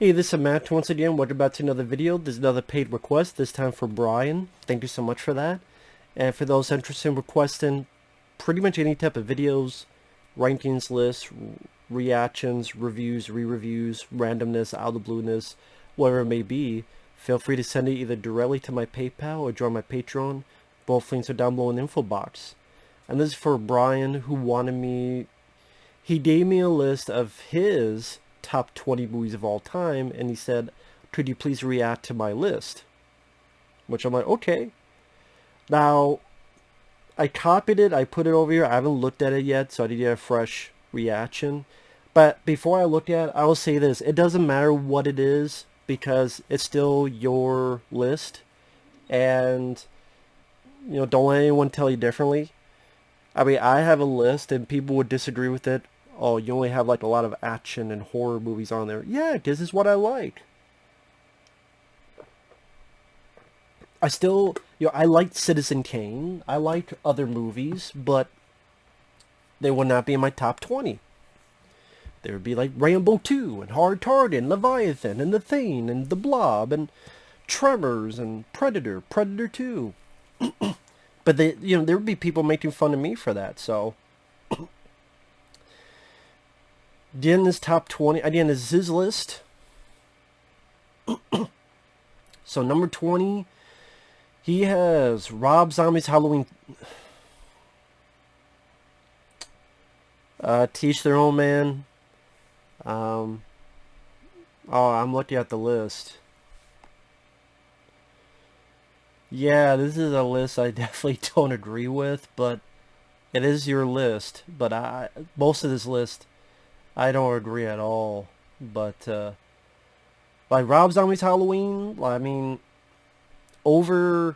Hey, this is Matt once again. Welcome back to another video. There's another paid request, this time for Brian. Thank you so much for that. And for those interested in requesting pretty much any type of videos, rankings lists, reactions, reviews, re-reviews, randomness, out of the blueness, whatever it may be, feel free to send it either directly to my PayPal or join my Patreon. Both links are down below in the info box. And this is for Brian, who wanted me... He gave me a list of his top 20 movies of all time, and he said, could you please react to my list? Which I'm like, okay. Now, I copied it, I put it over here. I haven't looked at it yet, so I did get a fresh reaction. But before I look at it, I will say this. It doesn't matter what it is, because it's still your list. And, don't let anyone tell you differently. I mean, I have a list, and people would disagree with it. Oh, you only have like a lot of action and horror movies on there. Yeah, this is what I like. I still, I liked Citizen Kane. I liked other movies, but they would not be in my top 20. There would be like Rambo 2 and Hard Target and Leviathan and The Thing and The Blob and Tremors and Predator, Predator 2. But there would be people making fun of me for that, so... Again, this top 20, again, this is his list. So, number 20, he has Rob Zombie's Halloween. Teach Their Own Man. Oh, I'm looking at the list. Yeah, this is a list I definitely don't agree with, but it is your list. But most of this list... I don't agree at all, but like Rob Zombie's Halloween, I mean, over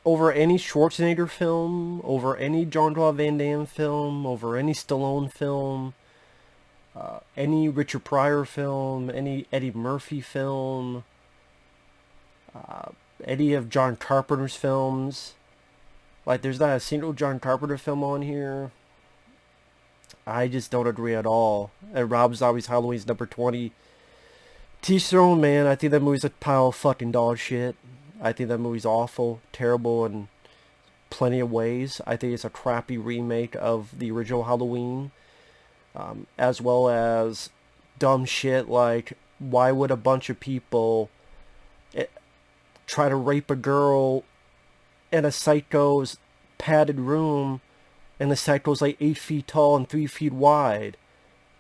any Schwarzenegger film, over any Jean-Claude Van Damme film, over any Stallone film, any Richard Pryor film, any Eddie Murphy film, any of John Carpenter's films. Like, there's not a single John Carpenter film on here. I just don't agree at all. And Rob Zombie's Halloween's number 20. Teach Their Own Man, I think that movie's a pile of fucking dog shit. I think that movie's awful, terrible in plenty of ways. I think it's a crappy remake of the original Halloween. As well as dumb shit like, why would a bunch of people try to rape a girl in a psycho's padded room, and the psycho's like 8 feet tall and 3 feet wide.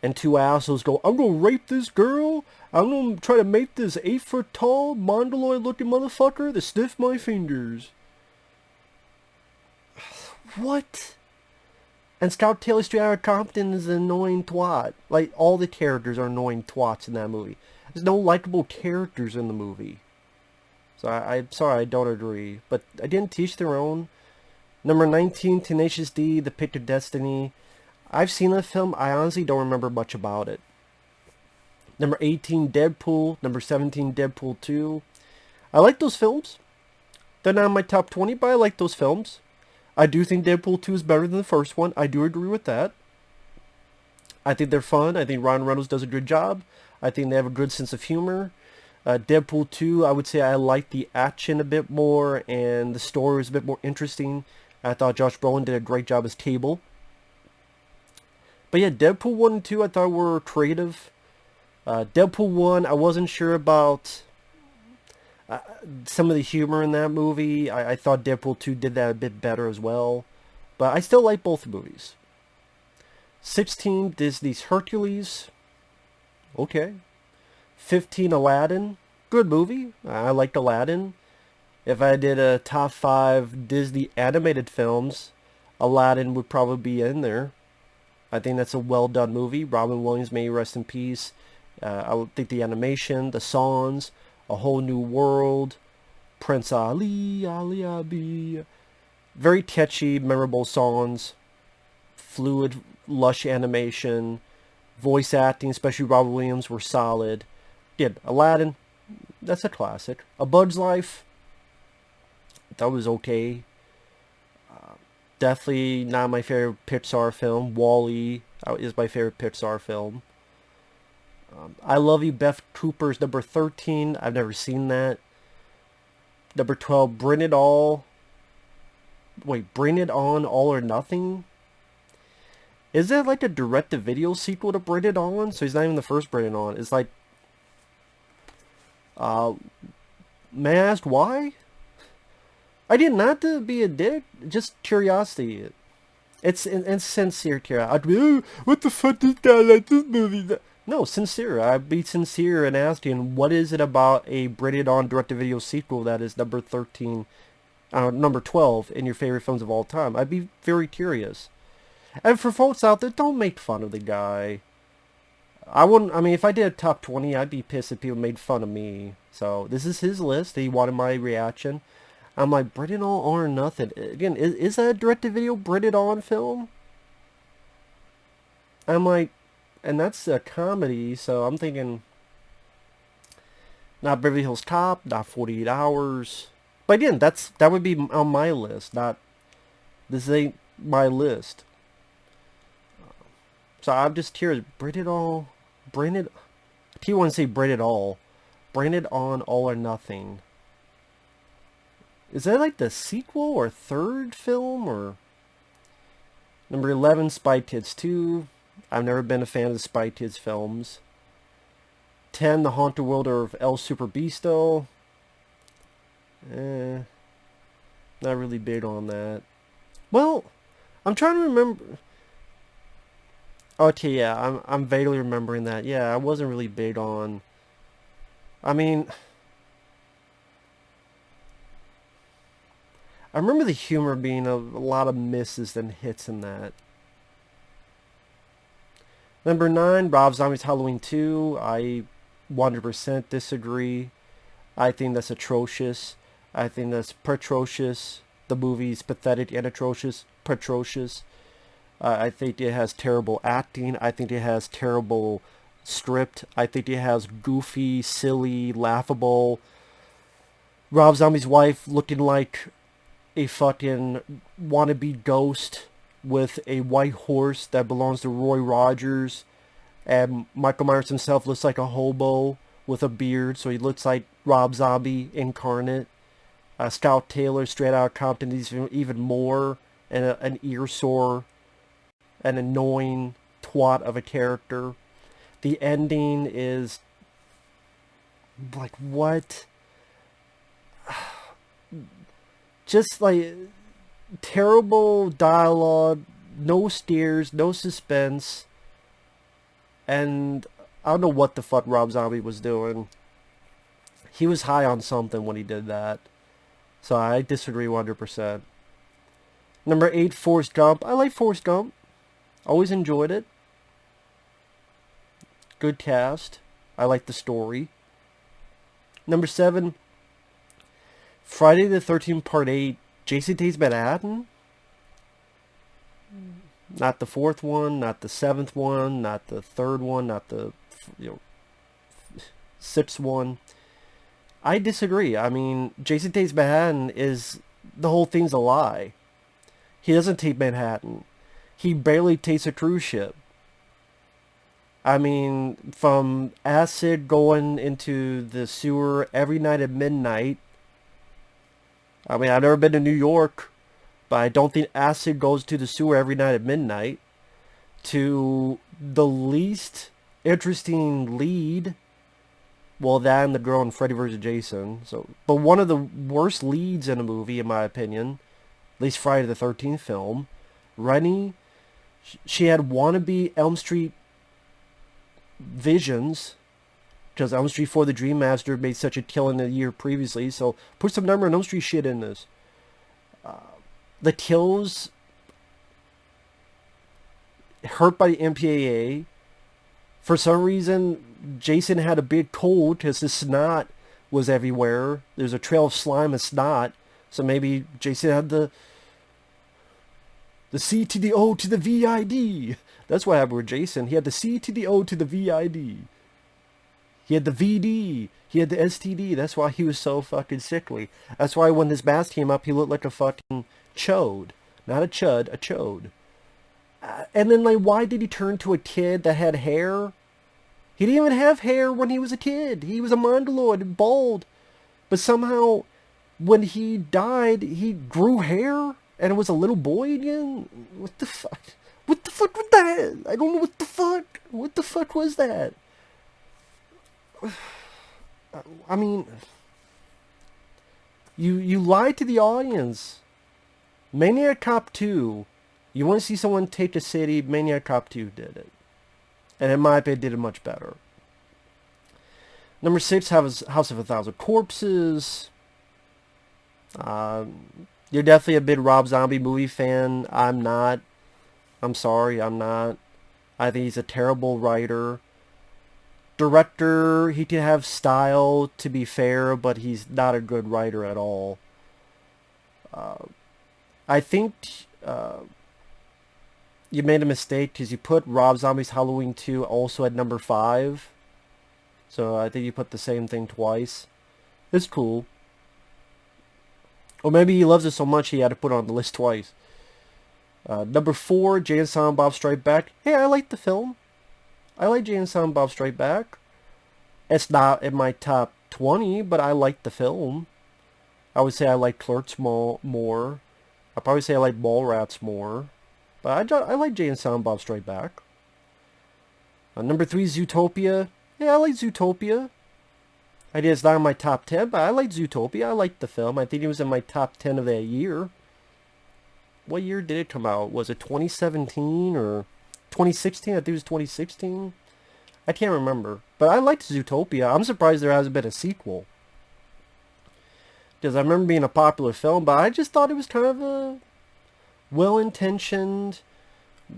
And two assholes go, I'm gonna rape this girl. I'm gonna try to make this 8-foot tall, mongoloid looking motherfucker to sniff my fingers. What? And Scout Taylor Street Compton is an annoying twat. Like, all the characters are annoying twats in that movie. There's no likable characters in the movie. So I'm sorry, I don't agree. But I didn't teach their own. Number 19, Tenacious D, The Pick of Destiny. I've seen that film. I honestly don't remember much about it. Number 18, Deadpool. Number 17, Deadpool 2. I like those films. They're not in my top 20, but I like those films. I do think Deadpool 2 is better than the first one. I do agree with that. I think they're fun. I think Ryan Reynolds does a good job. I think they have a good sense of humor. Deadpool 2, I would say I like the action a bit more, and the story was a bit more interesting. I thought Josh Brolin did a great job as Cable. But yeah, Deadpool 1 and 2 I thought were creative. Deadpool 1, I wasn't sure about some of the humor in that movie. I thought Deadpool 2 did that a bit better as well. But I still like both movies. 16, Disney's Hercules. Okay. 15, Aladdin. Good movie. I liked Aladdin. If I did a top 5 Disney animated films, Aladdin would probably be in there. I think that's a well done movie. Robin Williams, may rest in peace. I would think the animation, the songs, A Whole New World, Prince Ali, Ali Abi. Very catchy, memorable songs. Fluid, lush animation. Voice acting, especially Robin Williams, were solid. Yeah, Aladdin, that's a classic. A Bug's Life, that was okay. Definitely not my favorite Pixar film. Wall-E is my favorite Pixar film. I Love You, Beth Cooper's number 13. I've never seen that. Number 12, Bring It All. Wait, Bring It On, All or Nothing? Is that like a direct-to-video sequel to Bring It On? So he's not even the first Bring It On. It's like, uh, may I ask why? I did not to be a dick, just curiosity. It's sincere curiosity. I'd be, oh, what the fuck this guy like this movie? No, sincere. I'd be sincere and asking, what is it about a Bring It On direct-to-video sequel that is number 13, number 12 in your favorite films of all time? I'd be very curious. And for folks out there, don't make fun of the guy. I wouldn't, I mean, if I did a top 20, I'd be pissed if people made fun of me. So, this is his list. He wanted my reaction. I'm like, Bring It On or Nothing. Again, is that a direct-to-video Bring It On film? I'm like, and that's a comedy, so I'm thinking, not Beverly Hills Cop, not 48 Hours. But again, that would be on my list, not, this ain't my list. So I'm just curious, Bring It All, Bring It, I keep wanting to say Bring It All. Bring It On, All or Nothing. Is that like the sequel or third film, or? Number 11, Spy Kids 2. I've never been a fan of the Spy Kids films. 10, The Haunted World of El Super Beasto. Not really big on that. Well, I'm trying to remember. Okay, yeah, I'm vaguely remembering that. Yeah, I wasn't really big on. I mean, I remember the humor being a lot of misses than hits in that. Number 9, Rob Zombie's Halloween 2. I 100% disagree. I think that's atrocious. I think that's atrocious. The movie's pathetic and atrocious. Atrocious. I think it has terrible acting. I think it has terrible script. I think it has goofy, silly, laughable Rob Zombie's wife looking like a fucking wannabe ghost with a white horse that belongs to Roy Rogers, and Michael Myers himself looks like a hobo with a beard, so he looks like Rob Zombie incarnate. Scout Taylor, straight out of Compton, is even more an ear sore, an annoying twat of a character. The ending is like, what? Just like terrible dialogue, no scares, no suspense, and I don't know what the fuck Rob Zombie was doing. He was high on something when he did that, so I disagree 100%. Number 8, Forrest Gump. I like Forrest Gump. Always enjoyed it. Good cast. I like the story. Number 7, Friday the 13th Part 8, Jason Takes Manhattan. Not the 4th one, not the 7th one, not the 3rd one, not the 6th one. I disagree. I mean, Jason Takes Manhattan is, the whole thing's a lie. He doesn't take Manhattan. He barely takes a cruise ship. I mean, from acid going into the sewer every night at midnight. I mean, I've never been to New York, but I don't think acid goes to the sewer every night at midnight. To the least interesting lead, well, that and the girl in Freddy vs. Jason. So, but one of the worst leads in a movie, in my opinion, at least Friday the 13th film, Rennie, she had wannabe Elm Street visions, because Elm Street 4 The Dream Master made such a killing the year previously, so put some number on Elm Street shit in this. The kills, hurt by the MPAA. For some reason, Jason had a big cold because his snot was everywhere. There's a trail of slime and snot, so maybe Jason had the C to the O to the VID. That's what happened with Jason. He had the C to the O to the VID. He had the VD. He had the STD. That's why he was so fucking sickly. That's why when his mask came up, he looked like a fucking chode. Not a chud, a chode. And then, like, why did he turn to a kid that had hair? He didn't even have hair when he was a kid. He was a Mandalorian and bald. But somehow, when he died, he grew hair and it was a little boy again. What the fuck? What the fuck was that? I don't know what the fuck. What the fuck was that? I mean, you lied to the audience. Maniac Cop 2. You want to see someone take a city? Maniac Cop 2 did it. And in my opinion, did it much better. Number 6, House of a Thousand Corpses. You're definitely a big Rob Zombie movie fan. I'm not. I'm sorry, I'm not. I think he's a terrible writer. Director, he can have style, to be fair, but he's not a good writer at all. I think you made a mistake because you put Rob Zombie's Halloween 2 also at number 5. So I think you put the same thing twice. It's cool. Or maybe he loves it so much he had to put it on the list twice. Number 4, Jay and Silent Bob Strike Back. Hey, I like the film. I like Jay and Silent Bob Strike Back. It's not in my top 20, but I like the film. I would say I like Clerks more. I'd probably say I like Mallrats more. But I like Jay and Silent Bob Strike Back. Number 3, Zootopia. Yeah, I like Zootopia. I did, it's not in my top 10, but I like Zootopia. I like the film. I think it was in my top 10 of that year. What year did it come out? Was it 2017 or 2016? I think it was 2016. I can't remember. But I liked Zootopia. I'm surprised there hasn't been a sequel. Because I remember being a popular film, but I just thought it was kind of a well-intentioned,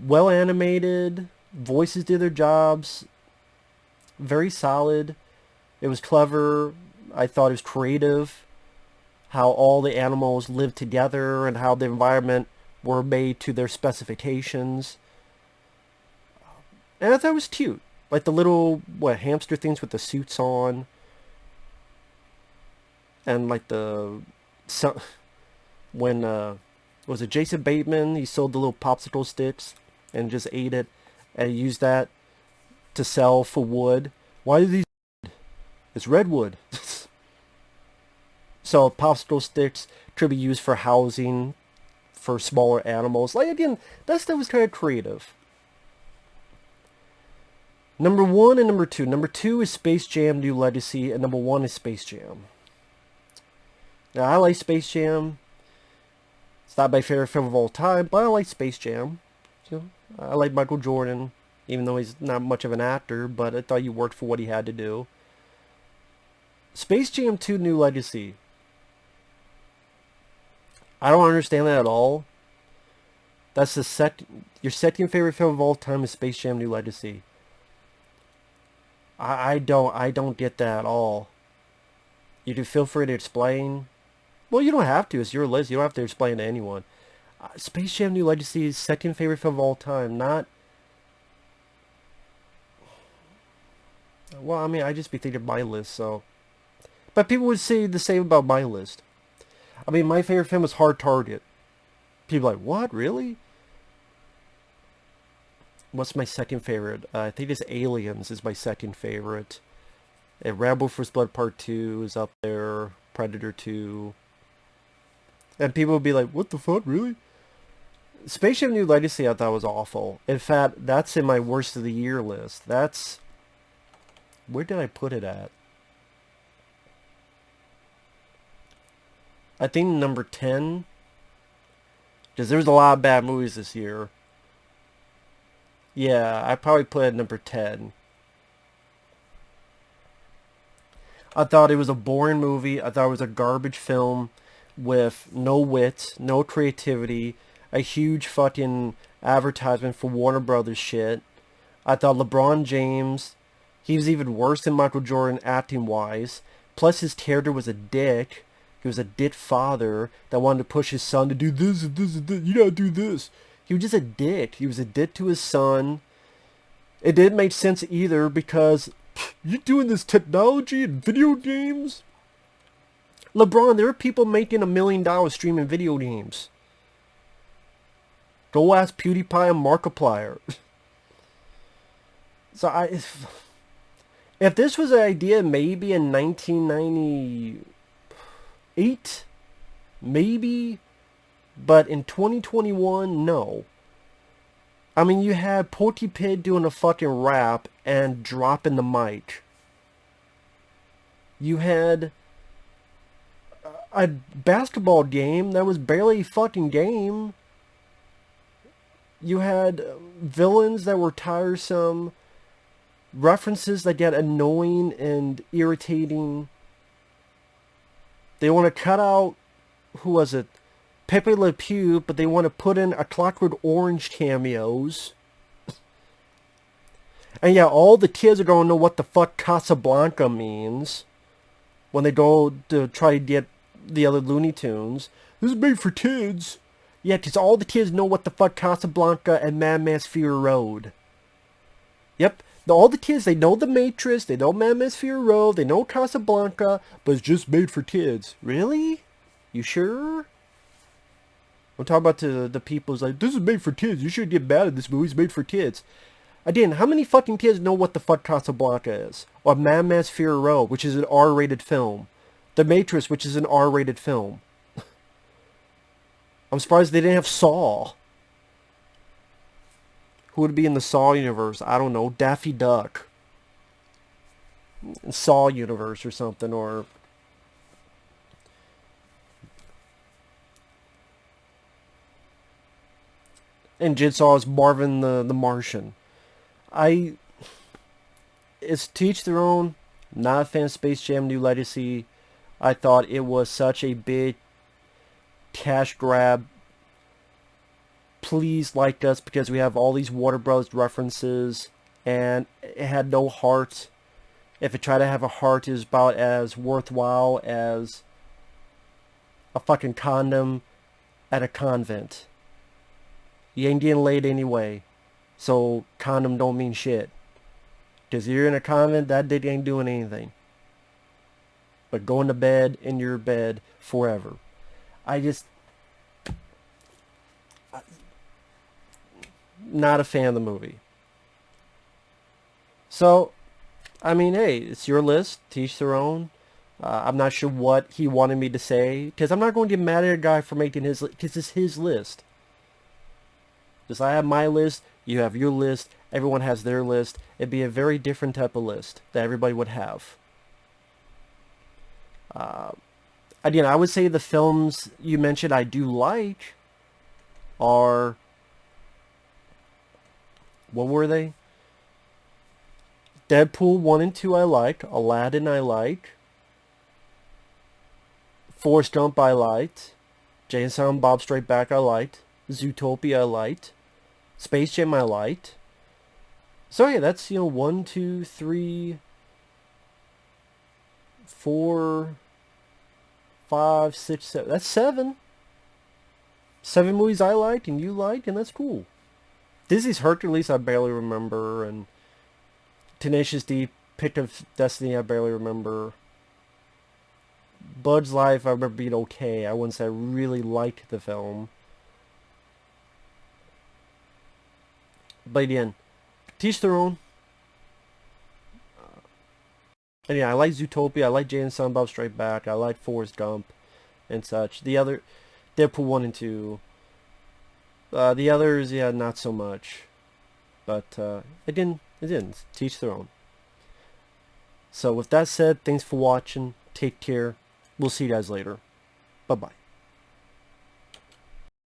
well-animated, voices did their jobs, very solid. It was clever. I thought it was creative. How all the animals lived together and how the environment were made to their specifications. And I thought it was cute. Like the little, hamster things with the suits on. And like when, was it Jason Bateman? He sold the little popsicle sticks and just ate it. And he used that to sell for wood. Why do these... It's redwood. So popsicle sticks could be used for housing for smaller animals. Like, again, that stuff was kind of creative. Number 1 and number 2. Number 2 is Space Jam New Legacy, and number 1 is Space Jam. Now, I like Space Jam. It's not my favorite film of all time, but I like Space Jam. So, I like Michael Jordan, even though he's not much of an actor, but I thought he worked for what he had to do. Space Jam 2 New Legacy. I don't understand that at all. That's your second favorite film of all time is Space Jam New Legacy. I don't get that at all. You can feel free to explain. Well, you don't have to. It's your list. You don't have to explain to anyone. Space Jam New Legacy is second favorite film of all time. Not... Well, I mean, I just be thinking my list, so... But people would say the same about my list. I mean, my favorite film was Hard Target. People are like, what? Really? What's my second favorite? I think it's Aliens is my second favorite. And Rambo First Blood Part 2 is up there. Predator 2. And people would be like, what the fuck? Really? Space Jam New Legacy I thought was awful. In fact, that's in my worst of the year list. That's... Where did I put it at? I think number 10. Because there was a lot of bad movies this year. Yeah, I probably put it at number 10. I thought it was a boring movie. I thought it was a garbage film with no wit, no creativity, a huge fucking advertisement for Warner Brothers shit. I thought LeBron James, he was even worse than Michael Jordan acting-wise. Plus his character was a dick. He was a dick father that wanted to push his son to do this and this and this. You gotta do this. He was just a dick. He was a dick to his son. It didn't make sense either because you're doing this technology and video games. LeBron, there are people making $1 million streaming video games. Go ask PewDiePie and Markiplier. So If this was an idea maybe in 1998, maybe, but in 2021, no. I mean, you had Porky Pig doing a fucking rap and dropping the mic. You had a basketball game that was barely a fucking game. You had villains that were tiresome, references that get annoying and irritating. They want to cut out, who was it? Pepe Le Pew, but they want to put in a Clockwork Orange cameos. And yeah, all the kids are going to know what the fuck Casablanca means when they go to try to get the other Looney Tunes. This is made for kids. Yeah, because all the kids know what the fuck Casablanca and Mad Max Fury Road. Yep, all the kids, they know The Matrix, they know Mad Max Fury Road, they know Casablanca, but it's just made for kids. Really? You sure? I'm talking about to the people's like, this is made for kids. You should get mad at this movie. It's made for kids. Again, how many fucking kids know what the fuck Casablanca is? Or Mad Max Fury Road, which is an R-rated film. The Matrix, which is an R-rated film. I'm surprised they didn't have Saw. Who would be in the Saw universe? I don't know. Daffy Duck. Saw universe or something, or... And Jigsaw is Marvin the Martian. It's to each their own. Not a fan of Space Jam New Legacy. I thought it was such a big cash grab. Please like us because we have all these Warner Bros. References. And it had no heart. If it tried to have a heart, it was about as worthwhile as a fucking condom at a convent. You ain't getting laid anyway. So condom don't mean shit. Because you're in a convent, that dick ain't doing anything. But going to bed in your bed forever. Not a fan of the movie. So, I mean, hey, it's your list. Teach their own. I'm not sure what he wanted me to say. Because I'm not going to get mad at a guy for making his list. Because it's his list. Just I have my list, you have your list, everyone has their list. It'd be a very different type of list that everybody would have. Again, I would say the films you mentioned I do like are... What were they? Deadpool 1 and 2 I like. Aladdin I like. Forrest Gump I liked. Jay and Silent Bob Straight Back I liked. Zootopia I liked. Space Jam I liked. So yeah, that's, 1, 2, 3, 4, 5, 6, 7. That's 7. 7 movies I liked and you liked, and that's cool. Disney's Hercules I barely remember, and Tenacious D, Pick of Destiny I barely remember. Bug's Life I remember being okay. I wouldn't say I really liked the film. But again, teach their own. And yeah, I like Zootopia. I like Jay and Silent Bob Straight Back. I like Forrest Gump and such. The other, Deadpool 1 and 2. The others, yeah, not so much. But it didn't teach their own. So with that said, thanks for watching. Take care. We'll see you guys later. Bye-bye.